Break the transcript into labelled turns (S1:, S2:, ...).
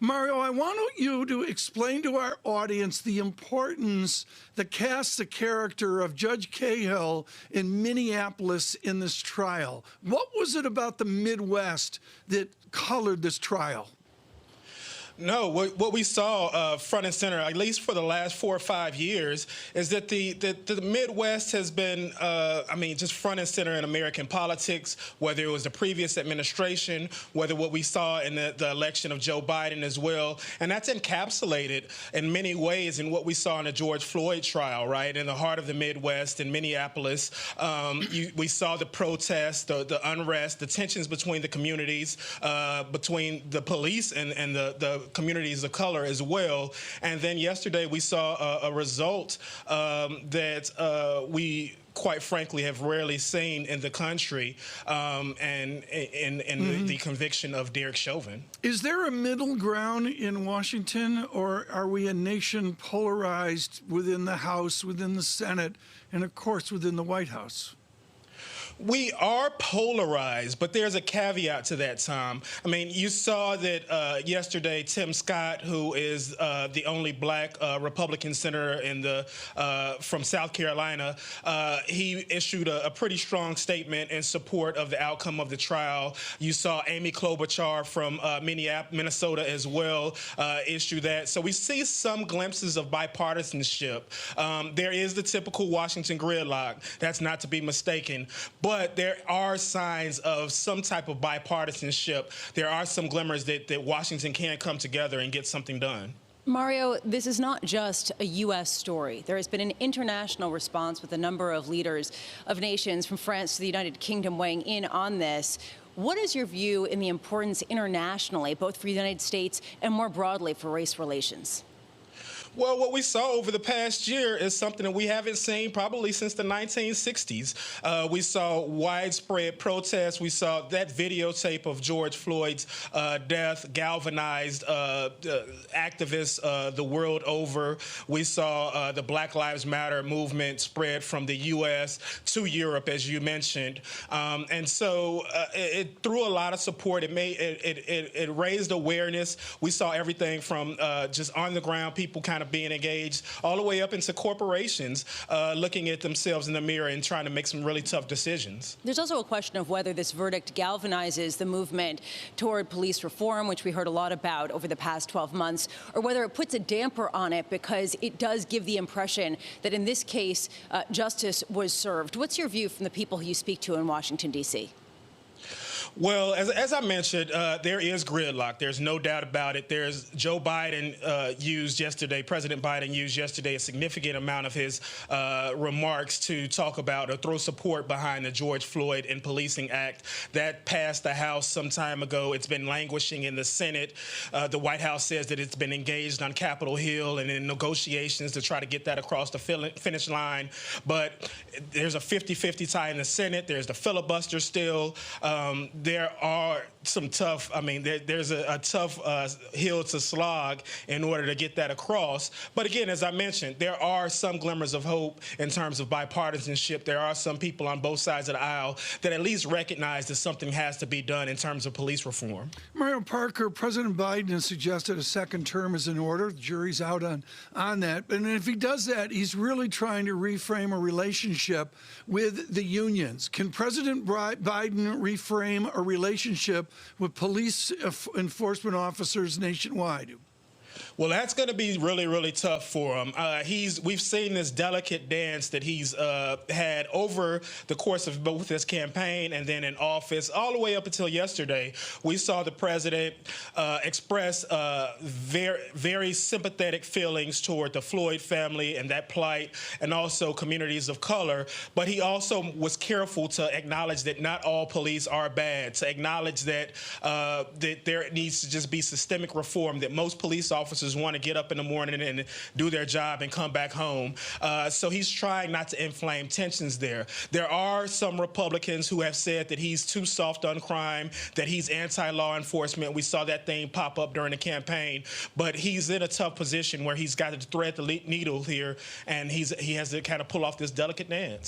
S1: Mario, I want you to explain to our audience the importance that casts the character of Judge Cahill in Minneapolis in this trial. What was it about the Midwest that colored this trial?
S2: No, what we saw front and center, at least for the last 4 or 5 years, is that the Midwest has been, just front and center in American politics, whether it was the previous administration, whether what we saw in the election of Joe Biden as well. And that's encapsulated in many ways in what we saw in the George Floyd trial, right? In the heart of the Midwest, in Minneapolis. We saw the protests, the unrest, the tensions between the communities, between the police and the communities of color as well. And then yesterday we saw a result that we quite frankly have rarely seen in the country, and the conviction of Derek Chauvin.
S1: Is there a middle ground in Washington, or are we a nation polarized within the House, within the Senate, and of course within the White House?
S2: We are polarized, but there's a caveat to that, Tom. I mean, you saw that yesterday Tim Scott, who is the only black Republican senator from South Carolina, he issued a pretty strong statement in support of the outcome of the trial. You saw Amy Klobuchar from Minnesota as well issue that. So we see some glimpses of bipartisanship. There is the typical Washington gridlock. That's not to be mistaken. But there are signs of some type of bipartisanship. There are some glimmers that Washington can come together and get something done.
S3: Mario, this is not just a U.S. story. There has been an international response with a number of leaders of nations from France to the United Kingdom weighing in on this. What is your view in the importance internationally, both for the United States and more broadly for race relations?
S2: Well, what we saw over the past year is something that we haven't seen probably since the 1960s. We saw widespread protests. We saw that videotape of George Floyd's death galvanized activists the world over. We saw the Black Lives Matter movement spread from the U.S. to Europe, as you mentioned. And so it threw a lot of support. It raised awareness. We saw everything from just on the ground people kind of being engaged all the way up into corporations looking at themselves in the mirror and trying to make some really tough decisions.
S3: There's also a question of whether this verdict galvanizes the movement toward police reform, which we heard a lot about over the past 12 months, or whether it puts a damper on it because it does give the impression that in this case, justice was served. What's your view from the people who you speak to in Washington, D.C.?
S2: Well, as I mentioned, there is gridlock. There's no doubt about it. There's Joe Biden President Biden used yesterday a significant amount of his remarks to talk about or throw support behind the George Floyd and Policing Act. That passed the House some time ago. It's been languishing in the Senate. The White House says that it's been engaged on Capitol Hill and in negotiations to try to get that across the finish line. But there's a 50-50 tie in the Senate. There's the filibuster still. There are some tough, there's a tough hill to slog in order to get that across. But again, as I mentioned, there are some glimmers of hope in terms of bipartisanship. There are some people on both sides of the aisle that at least recognize that something has to be done in terms of police reform.
S1: Mario Parker, President Biden has suggested a second term is in order. The jury's out on that. And if he does that, he's really trying to reframe a relationship with the unions. Can President Biden reframe a relationship with police enforcement officers nationwide?
S2: Well, that's going to be really, really tough for him. We've seen this delicate dance that he's had over the course of both his campaign and then in office, all the way up until yesterday. We saw the president express very, very sympathetic feelings toward the Floyd family and that plight, and also communities of color. But he also was careful to acknowledge that not all police are bad, to acknowledge that there needs to just be systemic reform, that most police officers want to get up in the morning and do their job and come back home. So he's trying not to inflame tensions there. There are some Republicans who have said that he's too soft on crime, that he's anti-law enforcement. We saw that thing pop up during the campaign. But he's in a tough position where he's got to thread the needle here, and he has to kind of pull off this delicate dance.